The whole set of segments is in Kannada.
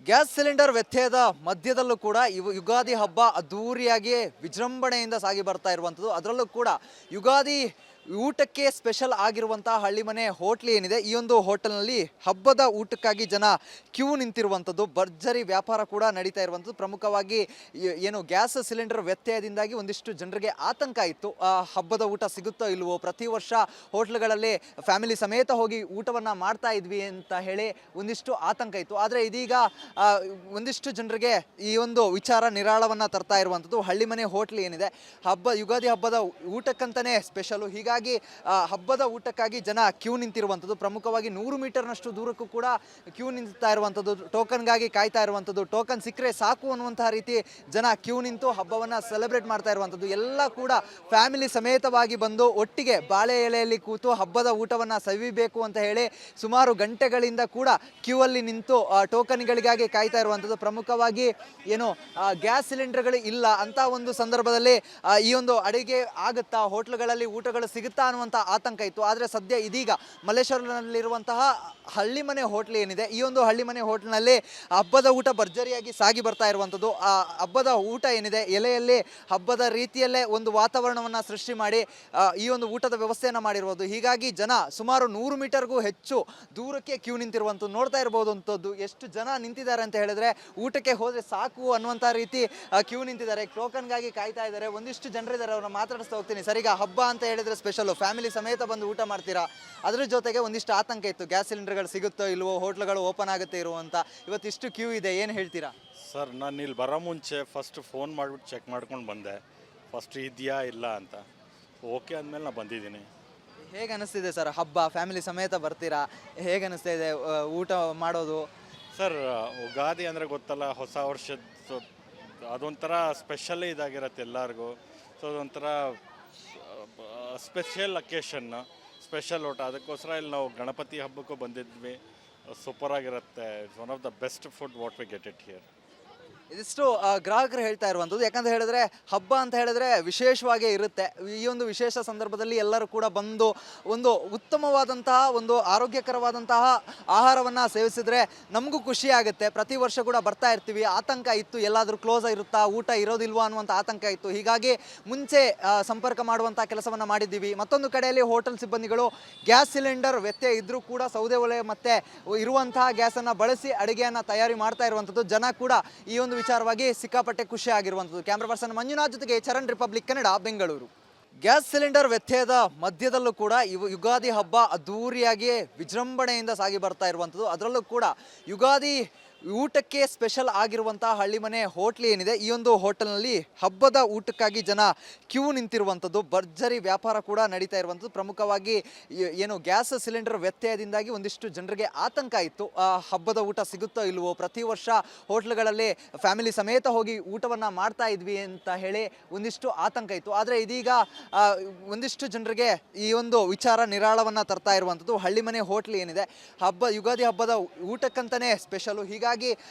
ಗ್ಯಾಸ್ ಸಿಲಿಂಡರ್ ವ್ಯತ್ಯಯದ ಮಧ್ಯದಲ್ಲೂ ಕೂಡ ಯುಗಾದಿ ಹಬ್ಬ ಅದ್ದೂರಿಯಾಗಿ ವಿಜೃಂಭಣೆಯಿಂದ ಸಾಗಿ ಬರ್ತಾ ಇರುವಂಥದ್ದು. ಅದರಲ್ಲೂ ಕೂಡ ಯುಗಾದಿ ಊಟಕ್ಕೆ ಸ್ಪೆಷಲ್ ಆಗಿರುವಂತಹ ಹಳ್ಳಿಮನೆ ಹೋಟ್ಲ್ ಏನಿದೆ, ಈ ಒಂದು ಹೋಟೆಲ್ನಲ್ಲಿ ಹಬ್ಬದ ಊಟಕ್ಕಾಗಿ ಜನ ಕ್ಯೂ ನಿಂತಿರುವಂಥದ್ದು. ಭರ್ಜರಿ ವ್ಯಾಪಾರ ಕೂಡ ನಡೀತಾ ಇರುವಂಥದ್ದು. ಪ್ರಮುಖವಾಗಿ ಏನು ಗ್ಯಾಸ್ ಸಿಲಿಂಡರ್ ವ್ಯತ್ಯಯದಿಂದಾಗಿ ಒಂದಿಷ್ಟು ಜನರಿಗೆ ಆತಂಕ ಇತ್ತು, ಹಬ್ಬದ ಊಟ ಸಿಗುತ್ತೋ ಇಲ್ವೋ, ಪ್ರತಿ ವರ್ಷ ಹೋಟ್ಲುಗಳಲ್ಲಿ ಫ್ಯಾಮಿಲಿ ಸಮೇತ ಹೋಗಿ ಊಟವನ್ನು ಮಾಡ್ತಾ ಇದ್ವಿ ಅಂತ ಹೇಳಿ ಒಂದಿಷ್ಟು ಆತಂಕ ಇತ್ತು. ಆದರೆ ಇದೀಗ ಒಂದಿಷ್ಟು ಜನರಿಗೆ ಈ ಒಂದು ವಿಚಾರ ನಿರಾಳವನ್ನು ತರ್ತಾ ಇರುವಂಥದ್ದು. ಹಳ್ಳಿಮನೆ ಹೋಟ್ಲ್ ಏನಿದೆ, ಯುಗಾದಿ ಹಬ್ಬದ ಊಟಕ್ಕಂತಲೇ ಸ್ಪೆಷಲು. ಹೀಗಾಗಿ ಹಬ್ಬದ ಊಟಕ್ಕಾಗಿ ಜನ ಕ್ಯೂ ನಿಂತಿರುವಂಥದ್ದು. ಪ್ರಮುಖವಾಗಿ 100 ಮೀಟರ್ನಷ್ಟು ದೂರಕ್ಕೂ ಕೂಡ ಕ್ಯೂ ನಿಂತಾ ಇರುವಂಥದ್ದು, ಟೋಕನ್ಗಾಗಿ ಕಾಯ್ತಾ ಇರುವಂಥದ್ದು. ಟೋಕನ್ ಸಿಕ್ಕರೆ ಸಾಕು ಅನ್ನುವಂತಹ ರೀತಿ ಜನ ಕ್ಯೂ ನಿಂತು ಹಬ್ಬವನ್ನು ಸೆಲೆಬ್ರೇಟ್ ಮಾಡ್ತಾ ಇರುವಂಥದ್ದು. ಎಲ್ಲ ಕೂಡ ಫ್ಯಾಮಿಲಿ ಸಮೇತವಾಗಿ ಬಂದು ಒಟ್ಟಿಗೆ ಬಾಳೆ ಎಲೆಯಲ್ಲಿ ಕೂತು ಹಬ್ಬದ ಊಟವನ್ನು ಸವಿಬೇಕು ಅಂತ ಹೇಳಿ ಸುಮಾರು ಗಂಟೆಗಳಿಂದ ಕೂಡ ಕ್ಯೂ ಅಲ್ಲಿ ನಿಂತು ಟೋಕನ್ಗಳಿಗಾಗಿ ಕಾಯ್ತಾ ಇರುವಂಥದ್ದು. ಪ್ರಮುಖವಾಗಿ ಏನು ಗ್ಯಾಸ್ ಸಿಲಿಂಡರ್ಗಳು ಇಲ್ಲ ಅಂತ ಒಂದು ಸಂದರ್ಭದಲ್ಲಿ ಈ ಒಂದು ಅಡಿಗೆ ಆಗುತ್ತಾ, ಹೋಟ್ಲುಗಳಲ್ಲಿ ಊಟಗಳು ಸಿಗುತ್ತಾ ಅನ್ನುವಂಥ ಆತಂಕ ಇತ್ತು. ಆದರೆ ಸದ್ಯ ಇದೀಗ ಮಲ್ಲೇಶ್ವರದಲ್ಲಿರುವಂತಹ ಹಳ್ಳಿಮನೆ ಹೋಟ್ಲ್ ಏನಿದೆ, ಈ ಒಂದು ಹಳ್ಳಿಮನೆ ಹೋಟ್ಲ್ನಲ್ಲಿ ಹಬ್ಬದ ಊಟ ಭರ್ಜರಿಯಾಗಿ ಸಾಗಿ ಬರ್ತಾ ಇರುವಂಥದ್ದು. ಆ ಹಬ್ಬದ ಊಟ ಏನಿದೆ, ಎಲೆಯಲ್ಲಿ ಹಬ್ಬದ ರೀತಿಯಲ್ಲೇ ಒಂದು ವಾತಾವರಣವನ್ನು ಸೃಷ್ಟಿ ಮಾಡಿ ಈ ಒಂದು ಊಟದ ವ್ಯವಸ್ಥೆಯನ್ನು ಮಾಡಿರುವುದು. ಹೀಗಾಗಿ ಜನ ಸುಮಾರು 100 ಮೀಟರ್ಗೂ ಹೆಚ್ಚು ದೂರಕ್ಕೆ ಕ್ಯೂ ನಿಂತಿರುವಂಥದ್ದು ನೋಡ್ತಾ ಇರ್ಬೋದು. ಅಂಥದ್ದು ಎಷ್ಟು ಜನ ನಿಂತಿದ್ದಾರೆ ಅಂತ ಹೇಳಿದ್ರೆ, ಊಟಕ್ಕೆ ಹೋದರೆ ಸಾಕು ಅನ್ನುವಂಥ ರೀತಿ ಕ್ಯೂ ನಿಂತಿದ್ದಾರೆ, ಟೋಕನ್ಗಾಗಿ ಕಾಯ್ತಾ ಇದ್ದಾರೆ. ಒಂದಿಷ್ಟು ಜನರಿದ್ದಾರೆ, ಅವ್ರನ್ನ ಮಾತಾಡಿಸ್ತಾ ಹೋಗ್ತೀನಿ. ಸರ್, ಈಗ ಹಬ್ಬ ಅಂತ ಹೇಳಿದ್ರೆ ಸ್ಪೆಷಲು, ಫ್ಯಾಮಿಲಿ ಸಮೇತ ಬಂದು ಊಟ ಮಾಡ್ತೀರಾ, ಅದ್ರ ಜೊತೆಗೆ ಒಂದಿಷ್ಟು ಆತಂಕ ಇತ್ತು, ಗ್ಯಾಸ್ ಸಿಲಿಂಡರ್ಗಳು ಸಿಗುತ್ತೋ ಇಲ್ವೋ, ಹೋಟ್ಲುಗಳು ಓಪನ್ ಆಗುತ್ತೆ ಇರುವಂತ. ಇವತ್ತಿಷ್ಟು ಕ್ಯೂ ಇದೆ, ಏನು ಹೇಳ್ತೀರಾ? ಸರ್, ನಾನು ಇಲ್ಲಿ ಬರೋ ಮುಂಚೆ ಫಸ್ಟ್ ಫೋನ್ ಮಾಡಿಬಿಟ್ಟು ಚೆಕ್ ಮಾಡ್ಕೊಂಡು ಬಂದೆ, ಫಸ್ಟ್ ಇದೆಯಾ ಇಲ್ಲ ಅಂತ. ಓಕೆ ಅಂದಮೇಲೆ ನಾನು ಬಂದಿದ್ದೀನಿ. ಹೇಗೆ ಅನಿಸ್ತಿದೆ ಸರ್ ಹಬ್ಬ? ಫ್ಯಾಮಿಲಿ ಸಮೇತ ಬರ್ತೀರಾ, ಹೇಗೆ ಅನಿಸ್ತಾ ಇದೆ ಊಟ ಮಾಡೋದು? ಸರ್, ಯುಗಾದಿ ಅಂದರೆ ಗೊತ್ತಲ್ಲ, ಹೊಸ ವರ್ಷದ ಅದೊಂಥರ ಸ್ಪೆಷಲ್ಲೇ ಇದಾಗಿರತ್ತೆ ಎಲ್ಲರಿಗೂ. ಸೊ ಅದೊಂಥರ ಸ್ಪೆಷಲ್ ಅಕೇಶನ್, ಸ್ಪೆಷಲ್ ಊಟ. ಅದಕ್ಕೋಸ್ಕರ ಇಲ್ಲಿ ನಾವು ಗಣಪತಿ ಹಬ್ಬಕ್ಕೂ ಬಂದಿದ್ವಿ. ಸೂಪರಾಗಿರುತ್ತೆ. It's one of the best food what we get it here. ಇದಿಷ್ಟು ಗ್ರಾಹಕರು ಹೇಳ್ತಾ ಇರುವಂಥದ್ದು. ಯಾಕಂತ ಹೇಳಿದ್ರೆ ಹಬ್ಬ ಅಂತ ಹೇಳಿದ್ರೆ ವಿಶೇಷವಾಗೇ ಇರುತ್ತೆ. ಈ ಒಂದು ವಿಶೇಷ ಸಂದರ್ಭದಲ್ಲಿ ಎಲ್ಲರೂ ಕೂಡ ಬಂದು ಒಂದು ಉತ್ತಮವಾದಂತಹ, ಒಂದು ಆರೋಗ್ಯಕರವಾದಂತಹ ಆಹಾರವನ್ನು ಸೇವಿಸಿದ್ರೆ ನಮಗೂ ಖುಷಿ ಆಗುತ್ತೆ. ಪ್ರತಿ ವರ್ಷ ಕೂಡ ಬರ್ತಾ ಇರ್ತೀವಿ. ಆತಂಕ ಇತ್ತು, ಎಲ್ಲಾದರೂ ಕ್ಲೋಸ್ ಇರುತ್ತಾ, ಊಟ ಇರೋದಿಲ್ವಾ ಅನ್ನುವಂಥ ಆತಂಕ ಇತ್ತು. ಹೀಗಾಗಿ ಮುಂಚೆ ಸಂಪರ್ಕ ಮಾಡುವಂಥ ಕೆಲಸವನ್ನು ಮಾಡಿದ್ದೀವಿ. ಮತ್ತೊಂದು ಕಡೆಯಲ್ಲಿ ಹೋಟೆಲ್ ಸಿಬ್ಬಂದಿಗಳು ಗ್ಯಾಸ್ ಸಿಲಿಂಡರ್ ವ್ಯತ್ಯಯ ಇದ್ದರೂ ಕೂಡ ಸೌದೆ ಒಲೆ ಮತ್ತು ಇರುವಂತಹ ಗ್ಯಾಸನ್ನು ಬಳಸಿ ಅಡುಗೆಯನ್ನು ತಯಾರಿ ಮಾಡ್ತಾ ಇರುವಂಥದ್ದು. ಜನ ಕೂಡ ಈ ಒಂದು ವಿಚಾರವಾಗಿ ಸಿಕ್ಕಾಪಟ್ಟೆ ಖುಷಿ ಆಗಿರುವಂಥದ್ದು. ಕ್ಯಾಮ್ರಾ ಪರ್ಸನ್ ಮಂಜುನಾಥ್ ಜೊತೆಗೆ Charan, Republic Kannada, Bengaluru. Gas cylinder ವ್ಯತ್ಯಯದ ಮಧ್ಯದಲ್ಲೂ ಕೂಡ ಯುಗಾದಿ ಹಬ್ಬ ಅದ್ದೂರಿಯಾಗಿ ವಿಜೃಂಭಣೆಯಿಂದ ಸಾಗಿ ಬರ್ತಾ ಇರುವಂಥದ್ದು. ಅದರಲ್ಲೂ ಕೂಡ ಯುಗಾದಿ ಊಟಕ್ಕೆ ಸ್ಪೆಷಲ್ ಆಗಿರುವಂತಹ ಹಳ್ಳಿಮನೆ ಹೋಟ್ಲ್ ಏನಿದೆ, ಈ ಒಂದು ಹೋಟೆಲ್ನಲ್ಲಿ ಹಬ್ಬದ ಊಟಕ್ಕಾಗಿ ಜನ ಕ್ಯೂ ನಿಂತಿರುವಂಥದ್ದು. ಭರ್ಜರಿ ವ್ಯಾಪಾರ ಕೂಡ ನಡೀತಾ ಇರುವಂಥದ್ದು. ಪ್ರಮುಖವಾಗಿ ಏನು ಗ್ಯಾಸ್ ಸಿಲಿಂಡರ್ ವ್ಯತ್ಯಯದಿಂದಾಗಿ ಒಂದಿಷ್ಟು ಜನರಿಗೆ ಆತಂಕ ಇತ್ತು, ಹಬ್ಬದ ಊಟ ಸಿಗುತ್ತೋ ಇಲ್ವೋ, ಪ್ರತಿ ವರ್ಷ ಹೋಟ್ಲುಗಳಲ್ಲಿ ಫ್ಯಾಮಿಲಿ ಸಮೇತ ಹೋಗಿ ಊಟವನ್ನು ಮಾಡ್ತಾ ಇದ್ವಿ ಅಂತ ಹೇಳಿ ಒಂದಿಷ್ಟು ಆತಂಕ ಇತ್ತು. ಆದರೆ ಇದೀಗ ಒಂದಿಷ್ಟು ಜನರಿಗೆ ಈ ಒಂದು ವಿಚಾರ ನಿರಾಳವನ್ನು ತರ್ತಾ ಇರುವಂಥದ್ದು. ಹಳ್ಳಿಮನೆ ಹೋಟ್ಲ್ ಏನಿದೆ, ಯುಗಾದಿ ಹಬ್ಬದ ಊಟಕ್ಕಂತಲೇ ಸ್ಪೆಷಲು. ಹೀಗಾಗಿ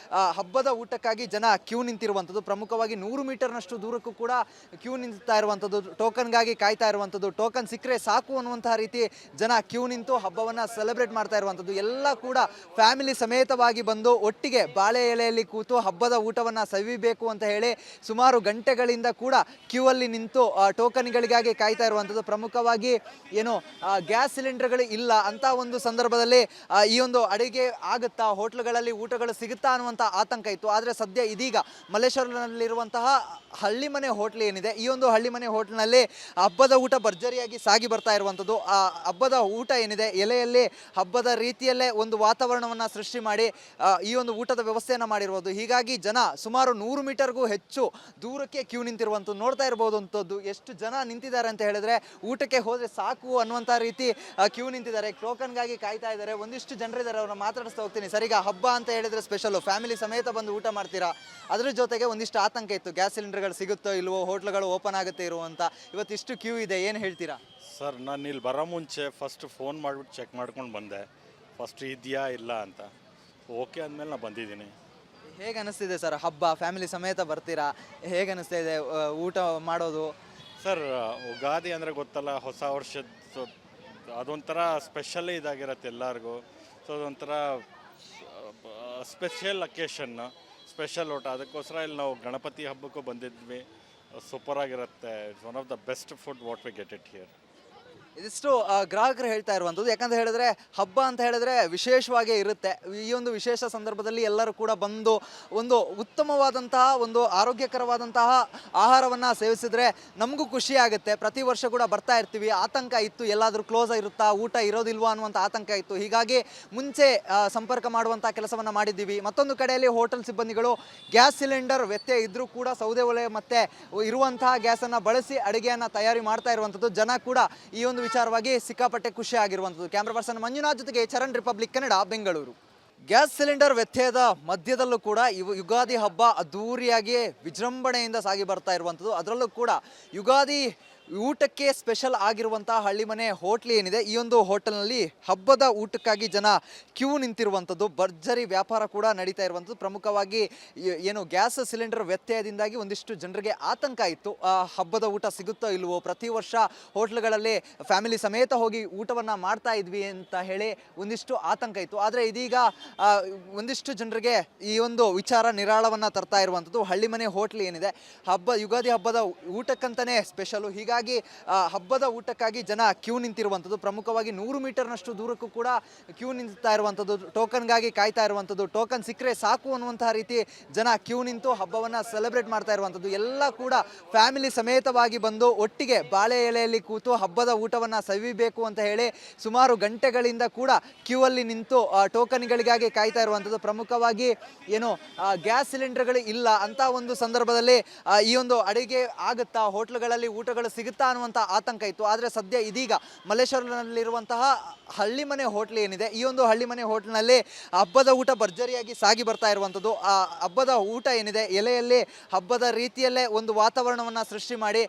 ಹಬ್ಬದ ಊಟಕ್ಕಾಗಿ ಜನ ಕ್ಯೂ ನಿಂತಿರುವಂಥದ್ದು. ಪ್ರಮುಖವಾಗಿ 100 ಮೀಟರ್ನಷ್ಟು ದೂರಕ್ಕೂ ಕೂಡ ಕ್ಯೂ ನಿಂತಾ ಇರುವಂಥದ್ದು, ಟೋಕನ್ಗಾಗಿ ಕಾಯ್ತಾ ಇರುವಂಥದ್ದು. ಟೋಕನ್ ಸಿಕ್ಕರೆ ಸಾಕು ಅನ್ನುವಂತಹ ರೀತಿ ಜನ ಕ್ಯೂ ನಿಂತು ಹಬ್ಬವನ್ನು ಸೆಲೆಬ್ರೇಟ್ ಮಾಡ್ತಾ ಇರುವಂಥದ್ದು. ಎಲ್ಲ ಕೂಡ ಫ್ಯಾಮಿಲಿ ಸಮೇತವಾಗಿ ಬಂದು ಒಟ್ಟಿಗೆ ಬಾಳೆ ಎಲೆಯಲ್ಲಿ ಕೂತು ಹಬ್ಬದ ಊಟವನ್ನು ಸವಿಬೇಕು ಅಂತ ಹೇಳಿ ಸುಮಾರು ಗಂಟೆಗಳಿಂದ ಕೂಡ ಕ್ಯೂ ಅಲ್ಲಿ ನಿಂತು ಟೋಕನ್ಗಳಿಗಾಗಿ ಕಾಯ್ತಾ ಇರುವಂಥದ್ದು. ಪ್ರಮುಖವಾಗಿ ಏನು ಗ್ಯಾಸ್ ಸಿಲಿಂಡರ್ಗಳು ಇಲ್ಲ ಅಂತ ಒಂದು ಸಂದರ್ಭದಲ್ಲಿ ಈ ಒಂದು ಅಡಿಗೆ ಆಗುತ್ತಾ, ಹೋಟ್ಲುಗಳಲ್ಲಿ ಊಟಗಳು ಸಿಗುತ್ತಾ ಅನ್ನುವಂಥ ಆತಂಕ ಇತ್ತು. ಆದರೆ ಸದ್ಯ ಇದೀಗ ಮಲ್ಲೇಶ್ವರದಲ್ಲಿರುವಂತಹ ಹಳ್ಳಿಮನೆ ಹೋಟ್ಲ್ ಏನಿದೆ, ಈ ಒಂದು ಹಳ್ಳಿಮನೆ ಹೋಟ್ಲ್ನಲ್ಲಿ ಹಬ್ಬದ ಊಟ ಭರ್ಜರಿಯಾಗಿ ಸಾಗಿ ಬರ್ತಾ ಇರುವಂಥದ್ದು. ಆ ಹಬ್ಬದ ಊಟ ಏನಿದೆ, ಎಲೆಯಲ್ಲಿ ಹಬ್ಬದ ರೀತಿಯಲ್ಲೇ ಒಂದು ವಾತಾವರಣವನ್ನು ಸೃಷ್ಟಿ ಮಾಡಿ ಈ ಒಂದು ಊಟದ ವ್ಯವಸ್ಥೆಯನ್ನು ಮಾಡಿರುವುದು. ಹೀಗಾಗಿ ಜನ ಸುಮಾರು 100 ಮೀಟರ್ಗೂ ಹೆಚ್ಚು ದೂರಕ್ಕೆ ಕ್ಯೂ ನಿಂತಿರುವಂಥದ್ದು ನೋಡ್ತಾ ಇರ್ಬೋದು. ಅಂಥದ್ದು ಎಷ್ಟು ಜನ ನಿಂತಿದ್ದಾರೆ ಅಂತ ಹೇಳಿದ್ರೆ, ಊಟಕ್ಕೆ ಹೋದರೆ ಸಾಕು ಅನ್ನುವಂಥ ರೀತಿ ಕ್ಯೂ ನಿಂತಿದ್ದಾರೆ, ಟೋಕನ್ಗಾಗಿ ಕಾಯ್ತಾ ಇದ್ದಾರೆ. ಒಂದಿಷ್ಟು ಜನರಿದ್ದಾರೆ, ಅವ್ರನ್ನ ಮಾತಾಡಿಸ್ತಾ ಹೋಗ್ತೀನಿ. ಸರ್, ಈಗ ಹಬ್ಬ ಅಂತ ಹೇಳಿದ್ರೆ ಸ್ಪೆಷಲು, ಫ್ಯಾಮಿಲಿ ಸಮೇತ ಬಂದು ಊಟ ಮಾಡ್ತೀರಾ, ಅದ್ರ ಜೊತೆಗೆ ಒಂದಿಷ್ಟು ಆತಂಕ ಇತ್ತು, ಗ್ಯಾಸ್ ಸಿಲಿಂಡರ್ಗಳು ಸಿಗುತ್ತೋ ಇಲ್ವೋ, ಹೋಟ್ಲುಗಳು ಓಪನ್ ಆಗುತ್ತೆ ಇರುವಂತ. ಇವತ್ತಿಷ್ಟು ಕ್ಯೂ ಇದೆ, ಏನು ಹೇಳ್ತೀರಾ? ಸರ್, ನಾನು ಇಲ್ಲಿ ಬರೋ ಮುಂಚೆ ಫಸ್ಟ್ ಫೋನ್ ಮಾಡಿಬಿಟ್ಟು ಚೆಕ್ ಮಾಡ್ಕೊಂಡು ಬಂದೆ, ಫಸ್ಟ್ ಇದೆಯಾ ಇಲ್ಲ ಅಂತ. ಓಕೆ ಅಂದಮೇಲೆ ನಾನು ಬಂದಿದ್ದೀನಿ. ಹೇಗೆ ಅನಿಸ್ತಿದೆ ಸರ್ ಹಬ್ಬ? ಫ್ಯಾಮಿಲಿ ಸಮೇತ ಬರ್ತೀರಾ, ಹೇಗೆ ಅನಿಸ್ತಾ ಇದೆ ಊಟ ಮಾಡೋದು? ಸರ್, ಯುಗಾದಿ ಅಂದರೆ ಗೊತ್ತಲ್ಲ, ಹೊಸ ವರ್ಷದ ಅದೊಂಥರ ಸ್ಪೆಷಲ್ಲೇ ಇದಾಗಿರತ್ತೆ ಎಲ್ಲರಿಗೂ. ಸೊ ಅದೊಂಥರ ಸ್ಪೆಷಲ್ ಅಕೇಶನ್, ಸ್ಪೆಷಲ್ ಊಟ. ಅದಕ್ಕೋಸ್ಕರ ಇಲ್ಲಿ ನಾವು ಗಣಪತಿ ಹಬ್ಬಕ್ಕೂ ಬಂದಿದ್ವಿ. ಸೂಪರಾಗಿರುತ್ತೆ. It's one of the best food what we get it here. ಇದಿಷ್ಟು ಗ್ರಾಹಕರು ಹೇಳ್ತಾ ಇರುವಂಥದ್ದು. ಯಾಕಂತ ಹೇಳಿದ್ರೆ ಹಬ್ಬ ಅಂತ ಹೇಳಿದ್ರೆ ವಿಶೇಷವಾಗೇ ಇರುತ್ತೆ. ಈ ಒಂದು ವಿಶೇಷ ಸಂದರ್ಭದಲ್ಲಿ ಎಲ್ಲರೂ ಕೂಡ ಬಂದು ಒಂದು ಉತ್ತಮವಾದಂತಹ ಒಂದು ಆರೋಗ್ಯಕರವಾದಂತಹ ಆಹಾರವನ್ನು ಸೇವಿಸಿದ್ರೆ ನಮಗೂ ಖುಷಿ ಆಗುತ್ತೆ. ಪ್ರತಿ ವರ್ಷ ಕೂಡ ಬರ್ತಾ ಇರ್ತೀವಿ. ಆತಂಕ ಇತ್ತು, ಎಲ್ಲಾದರೂ ಕ್ಲೋಸ್ ಇರುತ್ತಾ, ಊಟ ಇರೋದಿಲ್ವಾ ಅನ್ನುವಂಥ ಆತಂಕ ಇತ್ತು. ಹೀಗಾಗಿ ಮುಂಚೆ ಸಂಪರ್ಕ ಮಾಡುವಂಥ ಕೆಲಸವನ್ನು ಮಾಡಿದ್ದೀವಿ. ಮತ್ತೊಂದು ಕಡೆಯಲ್ಲಿ ಹೋಟೆಲ್ ಸಿಬ್ಬಂದಿಗಳು ಗ್ಯಾಸ್ ಸಿಲಿಂಡರ್ ವ್ಯತ್ಯಯ ಇದ್ದರೂ ಕೂಡ ಸೌದೆ ಒಲೆ ಮತ್ತು ಇರುವಂತಹ ಗ್ಯಾಸನ್ನು ಬಳಸಿ ಅಡುಗೆಯನ್ನು ತಯಾರಿ ಮಾಡ್ತಾ ಇರುವಂಥದ್ದು. ಜನ ಕೂಡ ಈ ಒಂದು ವಿಚಾರವಾಗಿ ಸಿಕ್ಕಾಪಟ್ಟೆ ಖುಷಿ ಆಗಿರುವಂಥದ್ದು. ಕ್ಯಾಮ್ರಾ ಪರ್ಸನ್ ಮಂಜುನಾಥ್ ಜೊತೆಗೆ Charan, Republic Kannada, Bengaluru. Gas cylinder ವ್ಯತ್ಯಯದ ಮಧ್ಯದಲ್ಲೂ ಕೂಡ ಯುಗಾದಿ ಹಬ್ಬ ಅದ್ದೂರಿಯಾಗಿ ವಿಜೃಂಭಣೆಯಿಂದ ಸಾಗಿ ಬರ್ತಾ ಇರುವಂಥದ್ದು. ಅದರಲ್ಲೂ ಕೂಡ ಯುಗಾದಿ ಊಟಕ್ಕೆ ಸ್ಪೆಷಲ್ ಆಗಿರುವಂತಹ ಹಳ್ಳಿಮನೆ ಹೋಟ್ಲ್ ಏನಿದೆ, ಈ ಒಂದು ಹೋಟೆಲ್ನಲ್ಲಿ ಹಬ್ಬದ ಊಟಕ್ಕಾಗಿ ಜನ ಕ್ಯೂ ನಿಂತಿರುವಂಥದ್ದು. ಭರ್ಜರಿ ವ್ಯಾಪಾರ ಕೂಡ ನಡೀತಾ ಇರುವಂಥದ್ದು. ಪ್ರಮುಖವಾಗಿ ಏನು ಗ್ಯಾಸ್ ಸಿಲಿಂಡರ್ ವ್ಯತ್ಯಯದಿಂದಾಗಿ ಒಂದಿಷ್ಟು ಜನರಿಗೆ ಆತಂಕ ಇತ್ತು. ಹಬ್ಬದ ಊಟ ಸಿಗುತ್ತೋ ಇಲ್ವೋ, ಪ್ರತಿ ವರ್ಷ ಹೋಟ್ಲ್ಗಳಲ್ಲಿ ಫ್ಯಾಮಿಲಿ ಸಮೇತ ಹೋಗಿ ಊಟವನ್ನು ಮಾಡ್ತಾ ಇದ್ವಿ ಅಂತ ಹೇಳಿ ಒಂದಿಷ್ಟು ಆತಂಕ ಇತ್ತು. ಆದರೆ ಇದೀಗ ಒಂದಿಷ್ಟು ಜನರಿಗೆ ಈ ಒಂದು ವಿಚಾರ ನಿರಾಳವನ್ನು ತರ್ತಾ ಇರುವಂಥದ್ದು. ಹಳ್ಳಿಮನೆ ಹೋಟ್ಲ್ ಏನಿದೆ, ಯುಗಾದಿ ಹಬ್ಬದ ಊಟಕ್ಕಂತಲೇ ಸ್ಪೆಷಲು. ಹೀಗಾಗಿ ಹಬ್ಬದ ಊಟಕ್ಕಾಗಿ ಜನ ಕ್ಯೂ ನಿಂತಿರುವಂಥದ್ದು. ಪ್ರಮುಖವಾಗಿ 100 ಮೀಟರ್ನಷ್ಟು ದೂರಕ್ಕೂ ಕೂಡ ಕ್ಯೂ ನಿಂತಾ ಇರುವಂಥದ್ದು. ಟೋಕನ್ಗಾಗಿ ಕಾಯ್ತಾ ಇರುವಂಥದ್ದು. ಟೋಕನ್ ಸಿಕ್ಕರೆ ಸಾಕು ಅನ್ನುವಂತಹ ರೀತಿ ಜನ ಕ್ಯೂ ನಿಂತು ಹಬ್ಬವನ್ನು ಸೆಲೆಬ್ರೇಟ್ ಮಾಡ್ತಾ ಇರುವಂಥದ್ದು. ಎಲ್ಲ ಕೂಡ ಫ್ಯಾಮಿಲಿ ಸಮೇತವಾಗಿ ಬಂದು ಒಟ್ಟಿಗೆ ಬಾಳೆ ಎಲೆಯಲ್ಲಿ ಕೂತು ಹಬ್ಬದ ಊಟವನ್ನು ಸವಿಬೇಕು ಅಂತ ಹೇಳಿ ಸುಮಾರು ಗಂಟೆಗಳಿಂದ ಕೂಡ ಕ್ಯೂ ಅಲ್ಲಿ ನಿಂತು ಟೋಕನ್ಗಳಿಗಾಗಿ ಕಾಯ್ತಾ ಇರುವಂಥದ್ದು. ಪ್ರಮುಖವಾಗಿ ಏನು ಗ್ಯಾಸ್ ಸಿಲಿಂಡರ್ಗಳು ಇಲ್ಲ ಅಂತ ಒಂದು ಸಂದರ್ಭದಲ್ಲಿ ಈ ಒಂದು ಅಡುಗೆ ಆಗುತ್ತಾ, ಹೋಟ್ಲುಗಳಲ್ಲಿ ಊಟಗಳು ಸಿಗುತ್ತಾ ಅನ್ನುವಂಥ ಆತಂಕ ಇತ್ತು. ಆದರೆ ಸದ್ಯ ಇದೀಗ ಮಲ್ಲೇಶ್ವರದಲ್ಲಿರುವಂತಹ ಹಳ್ಳಿಮನೆ ಹೋಟ್ಲ್ ಏನಿದೆ, ಈ ಒಂದು ಹಳ್ಳಿಮನೆ ಹೋಟ್ಲ್ನಲ್ಲಿ ಹಬ್ಬದ ಊಟ ಭರ್ಜರಿಯಾಗಿ ಸಾಗಿ ಬರ್ತಾ ಇರುವಂಥದ್ದು. ಆ ಹಬ್ಬದ ಊಟ ಏನಿದೆ, ಎಲೆಯಲ್ಲಿ ಹಬ್ಬದ ರೀತಿಯಲ್ಲೇ ಒಂದು ವಾತಾವರಣವನ್ನು ಸೃಷ್ಟಿ ಮಾಡಿ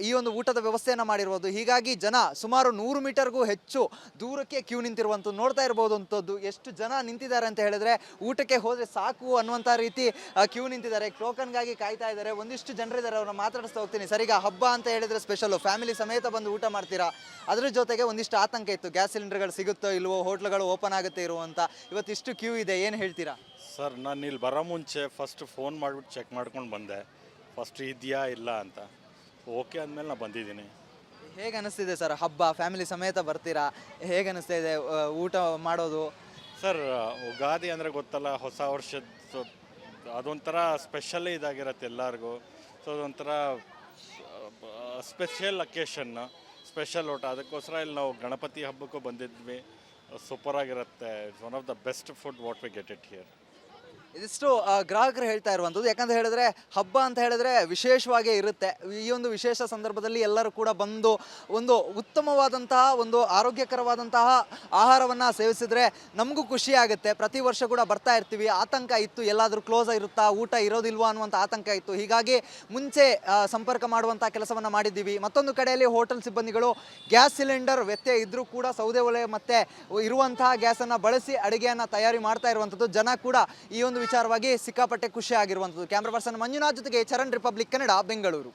ಈ ಒಂದು ಊಟದ ವ್ಯವಸ್ಥೆಯನ್ನು ಮಾಡಿರುವುದು. ಹೀಗಾಗಿ ಜನ ಸುಮಾರು 100 ಮೀಟರ್ಗೂ ಹೆಚ್ಚು ದೂರಕ್ಕೆ ಕ್ಯೂ ನಿಂತಿರುವಂಥದ್ದು ನೋಡ್ತಾ ಇರ್ಬೋದು. ಅಂಥದ್ದು ಎಷ್ಟು ಜನ ನಿಂತಿದ್ದಾರೆ ಅಂತ ಹೇಳಿದ್ರೆ ಊಟಕ್ಕೆ ಹೋದರೆ ಸಾಕು ಅನ್ನುವಂಥ ರೀತಿ ಕ್ಯೂ ನಿಂತಿದ್ದಾರೆ. ಟೋಕನ್ಗಾಗಿ ಕಾಯ್ತಾ ಇದ್ದಾರೆ. ಒಂದಿಷ್ಟು ಜನರಿದ್ದಾರೆ, ಅವ್ರನ್ನ ಮಾತಾಡಿಸ್ತಾ ಹೋಗ್ತೀನಿ. ಸರಿಗ ಹಬ್ಬ ಅಂತ ಹೇಳಿದ್ರೆ ಸ್ಪೆಷಲು, ಫ್ಯಾಮಿಲಿ ಸಮೇತ ಬಂದು ಊಟ ಮಾಡ್ತೀರಾ. ಅದ್ರ ಜೊತೆಗೆ ಒಂದಿಷ್ಟು ಆತಂಕ ಇತ್ತು, ಗ್ಯಾಸ್ ಸಿಲಿಂಡರ್ಗಳು ಸಿಗುತ್ತೋ ಇಲ್ವೋ, ಹೋಟ್ಲುಗಳು ಓಪನ್ ಆಗುತ್ತೆ ಇರುವಂತ. ಇವತ್ತಿಷ್ಟು ಕ್ಯೂ ಇದೆ, ಏನು ಹೇಳ್ತೀರಾ? ಸರ್, ನಾನು ಇಲ್ಲಿ ಬರೋ ಮುಂಚೆ ಫಸ್ಟ್ ಫೋನ್ ಮಾಡಿಬಿಟ್ಟು ಚೆಕ್ ಮಾಡ್ಕೊಂಡು ಬಂದೆ, ಫಸ್ಟ್ ಇದೆಯಾ ಇಲ್ಲ ಅಂತ. ಓಕೆ ಅಂದಮೇಲೆ ನಾನು ಬಂದಿದ್ದೀನಿ. ಹೇಗೆ ಅನಿಸ್ತಿದೆ ಸರ್ ಹಬ್ಬ? ಫ್ಯಾಮಿಲಿ ಸಮೇತ ಬರ್ತೀರಾ, ಹೇಗೆ ಅನಿಸ್ತಾ ಇದೆ ಊಟ ಮಾಡೋದು? ಸರ್, ಯುಗಾದಿ ಅಂದರೆ ಗೊತ್ತಲ್ಲ, ಹೊಸ ವರ್ಷದ ಅದೊಂಥರ ಸ್ಪೆಷಲ್ಲೇ ಇದಾಗಿರತ್ತೆ ಎಲ್ಲರಿಗೂ. ಸೊ ಅದೊಂಥರ ಸ್ಪೆಷಲ್ ಅಕೇಶನ್, ಸ್ಪೆಷಲ್ ಊಟ. ಅದಕ್ಕೋಸ್ಕರ ಇಲ್ಲಿ ನಾವು ಗಣಪತಿ ಹಬ್ಬಕ್ಕೂ ಬಂದಿದ್ವಿ. ಸೂಪರಾಗಿರುತ್ತೆ. It's one of the best food what we get it here. ಇದಿಷ್ಟು ಗ್ರಾಹಕರು ಹೇಳ್ತಾ ಇರುವಂಥದ್ದು. ಯಾಕಂತ ಹೇಳಿದ್ರೆ ಹಬ್ಬ ಅಂತ ಹೇಳಿದ್ರೆ ವಿಶೇಷವಾಗೇ ಇರುತ್ತೆ. ಈ ಒಂದು ವಿಶೇಷ ಸಂದರ್ಭದಲ್ಲಿ ಎಲ್ಲರೂ ಕೂಡ ಬಂದು ಒಂದು ಉತ್ತಮವಾದಂತಹ ಒಂದು ಆರೋಗ್ಯಕರವಾದಂತಹ ಆಹಾರವನ್ನು ಸೇವಿಸಿದ್ರೆ ನಮಗೂ ಖುಷಿ ಆಗುತ್ತೆ. ಪ್ರತಿ ವರ್ಷ ಕೂಡ ಬರ್ತಾ ಇರ್ತೀವಿ. ಆತಂಕ ಇತ್ತು, ಎಲ್ಲಾದರೂ ಕ್ಲೋಸ್ ಇರುತ್ತಾ, ಊಟ ಇರೋದಿಲ್ವಾ ಅನ್ನುವಂಥ ಆತಂಕ ಇತ್ತು. ಹೀಗಾಗಿ ಮುಂಚೆ ಸಂಪರ್ಕ ಮಾಡುವಂಥ ಕೆಲಸವನ್ನು ಮಾಡಿದ್ದೀವಿ. ಮತ್ತೊಂದು ಕಡೆಯಲ್ಲಿ ಹೋಟೆಲ್ ಸಿಬ್ಬಂದಿಗಳು ಗ್ಯಾಸ್ ಸಿಲಿಂಡರ್ ವ್ಯತ್ಯಯ ಇದ್ದರೂ ಕೂಡ ಸೌದೆ ಒಲೆ ಮತ್ತು ಇರುವಂತಹ ಗ್ಯಾಸನ್ನು ಬಳಸಿ ಅಡುಗೆಯನ್ನು ತಯಾರಿ ಮಾಡ್ತಾ ಇರುವಂಥದ್ದು. ಜನ ಕೂಡ ಈ ಒಂದು ವಿಚಾರವಾಗಿ ಸಿಕ್ಕಾಪಟ್ಟೆ ಖುಷಿ ಆಗಿರುವಂಥದ್ದು. ಕ್ಯಾಮ್ರಾ ಪರ್ಸನ್ ಮಂಜುನಾಥ್ ಜೊತೆಗೆ ಚರಣ್, ರಿಪಬ್ಲಿಕ್ ಕನ್ನಡ, ಬೆಂಗಳೂರು.